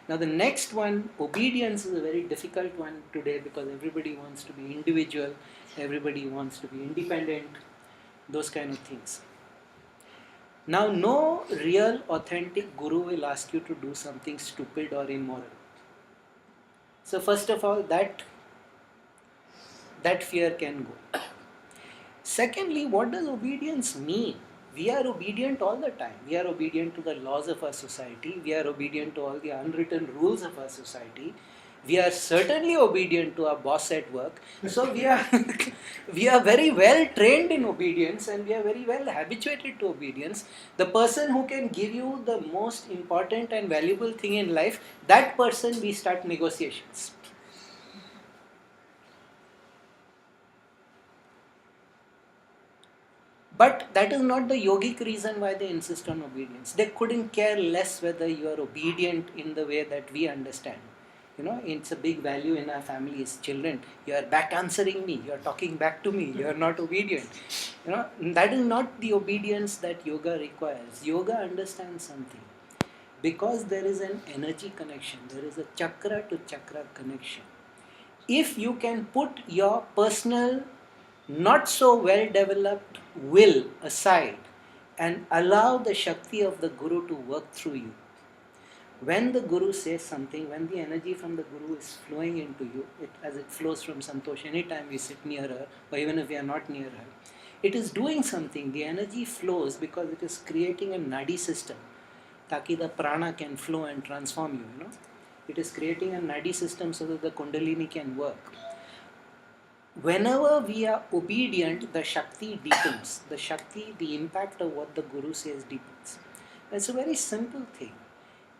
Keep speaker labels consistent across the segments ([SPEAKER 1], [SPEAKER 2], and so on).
[SPEAKER 1] Now the next one, obedience, is a very difficult one today because everybody wants to be individual, everybody wants to be independent, those kind of things. Now no real authentic guru will ask you to do something stupid or immoral. So first of all, that fear can go. Secondly, what does obedience mean? We are obedient all the time. We are obedient to the laws of our society. We are obedient to all the unwritten rules of our society. We are certainly obedient to our boss at work. So we are we are very well trained in obedience and we are very well habituated to obedience. The person who can give you the most important and valuable thing in life, that person we start negotiations. But that is not the yogic reason why they insist on obedience. They couldn't care less whether you are obedient in the way that we understand. You know, it's a big value in our families. Children, you are back answering me, you are talking back to me, you are not obedient. You know, that is not the obedience that yoga requires. Yoga understands something. Because there is an energy connection, there is a chakra to chakra connection. If you can put your personal, not so well developed will aside and allow the Shakti of the Guru to work through you, when the Guru says something, when the energy from the Guru is flowing into you, as it flows from Santosh, anytime we sit near her, or even if we are not near her, it is doing something. The energy flows because it is creating a nadi system, taki the prana can flow and transform you, you know. It is creating a nadi system so that the kundalini can work. Whenever we are obedient, the Shakti deepens. The Shakti, the impact of what the Guru says deepens. It's a very simple thing.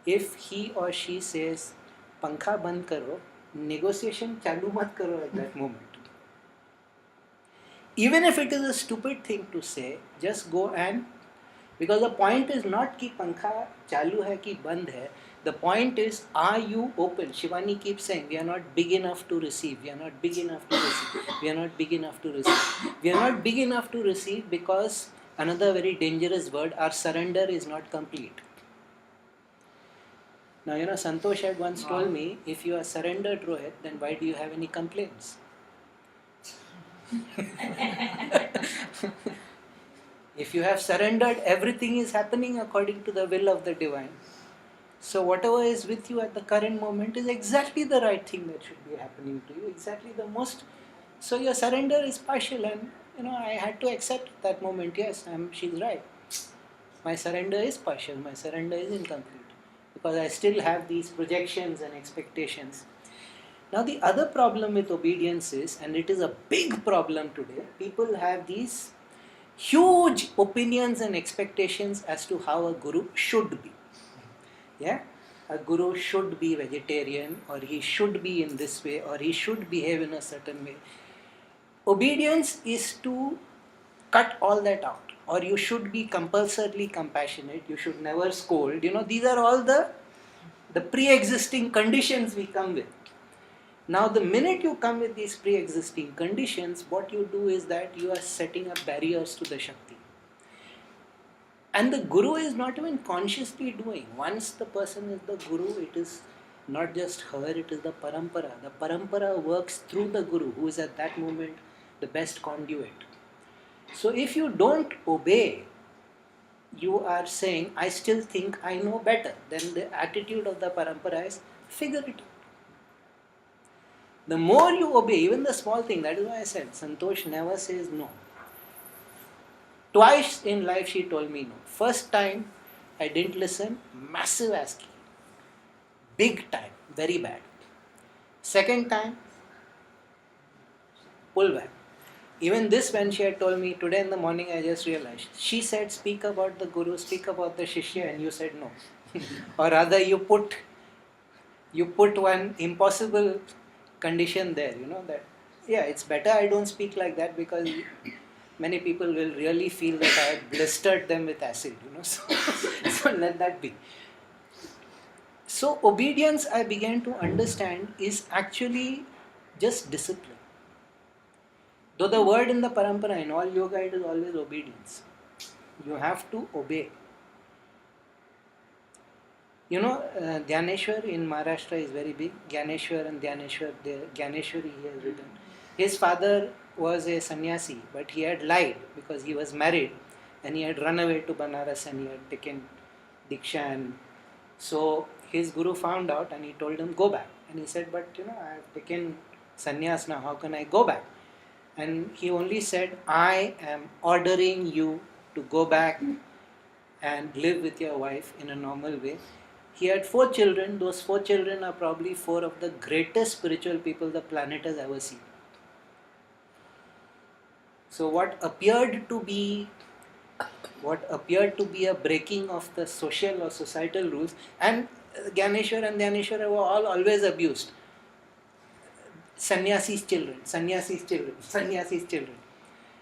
[SPEAKER 1] If he or she says, Pankha band karo, negotiation chalu mat karo at that moment. Even if it is a stupid thing to say, just go and, because the point is not ki pankha chalu hai ki band hai. The point is, are you open? Shivani keeps saying, we are not big enough to receive. We are not big enough to receive. We are not big enough to receive. We are not big enough to receive because another very dangerous word, our surrender is not complete. Now, you know, Santosh had once told me, if you are surrendered, Rohit, then why do you have any complaints? If you have surrendered, everything is happening according to the will of the divine. So whatever is with you at the current moment is exactly the right thing that should be happening to you, exactly the most. So your surrender is partial, and you know, I had to accept that moment. Yes, she's right. My surrender is partial. My surrender is incomplete because I still have these projections and expectations. Now the other problem with obedience is, and it is a big problem today, people have these huge opinions and expectations as to how a guru should be. Yeah, a guru should be vegetarian, or he should be in this way, or he should behave in a certain way. Obedience is to cut all that out, or you should be compulsorily compassionate, you should never scold. You know, these are all the pre-existing conditions we come with. Now the minute you come with these pre-existing conditions, what you do is that you are setting up barriers to the Shakti. And the Guru is not even consciously doing. Once the person is the Guru, it is not just her, it is the Parampara. The Parampara works through the Guru, who is at that moment the best conduit. So if you don't obey, you are saying, I still think I know better. Then the attitude of the Parampara is, figure it out. The more you obey, even the small thing, that is why I said, Santosh never says no. Twice in life she told me no. First time I didn't listen, massive asking. Big time, very bad. Second time, pull back. Even this, when she had told me today in the morning, I just realized. She said, speak about the Guru, speak about the Shishya, and you said no. Or rather, you put one impossible condition there, you know, that, yeah, it's better I don't speak like that because many people will really feel that I had blistered them with acid, you know, so let that be. So obedience, I began to understand, is actually just discipline. Though the word in the parampara, in all yoga, it is always obedience. You have to obey. You know, Dhyaneshwar in Maharashtra is very big. Gyaneshwar and Dhyaneshwar, Gyaneshwari he has written. His father was a sannyasi, but he had lied because he was married and he had run away to Banaras and he had taken Diksha. And so his guru found out and he told him, go back. And he said, but you know, I have taken sannyas now, how can I go back? And he only said, I am ordering you to go back and live with your wife in a normal way. He had 4 children. Those 4 children are probably 4 of the greatest spiritual people the planet has ever seen. So what appeared to be a breaking of the social or societal rules, and Gyaneshwar and Dhyaneshwar were all always abused. Sannyasi's children, sannyasi's children, sannyasi's children.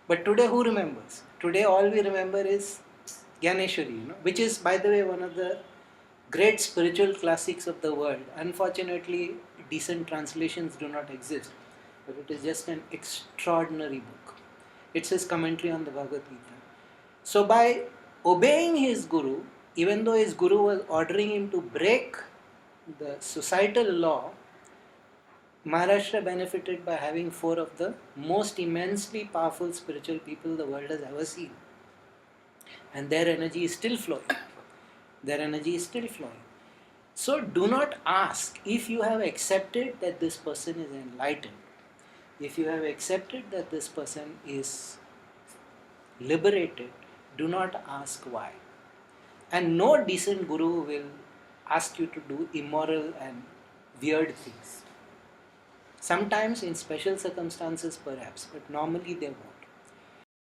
[SPEAKER 1] But today who remembers? Today all we remember is Gyaneshwari, which is, by the way, one of the great spiritual classics of the world. Unfortunately, decent translations do not exist, but it is just an extraordinary book. It's his commentary on the Bhagavad Gita. So by obeying his guru, even though his guru was ordering him to break the societal law, Maharashtra benefited by having 4 of the most immensely powerful spiritual people the world has ever seen. And their energy is still flowing. Their energy is still flowing. So do not ask if you have accepted that this person is enlightened. If you have accepted that this person is liberated, do not ask why. And no decent guru will ask you to do immoral and weird things. Sometimes in special circumstances perhaps, but normally they won't.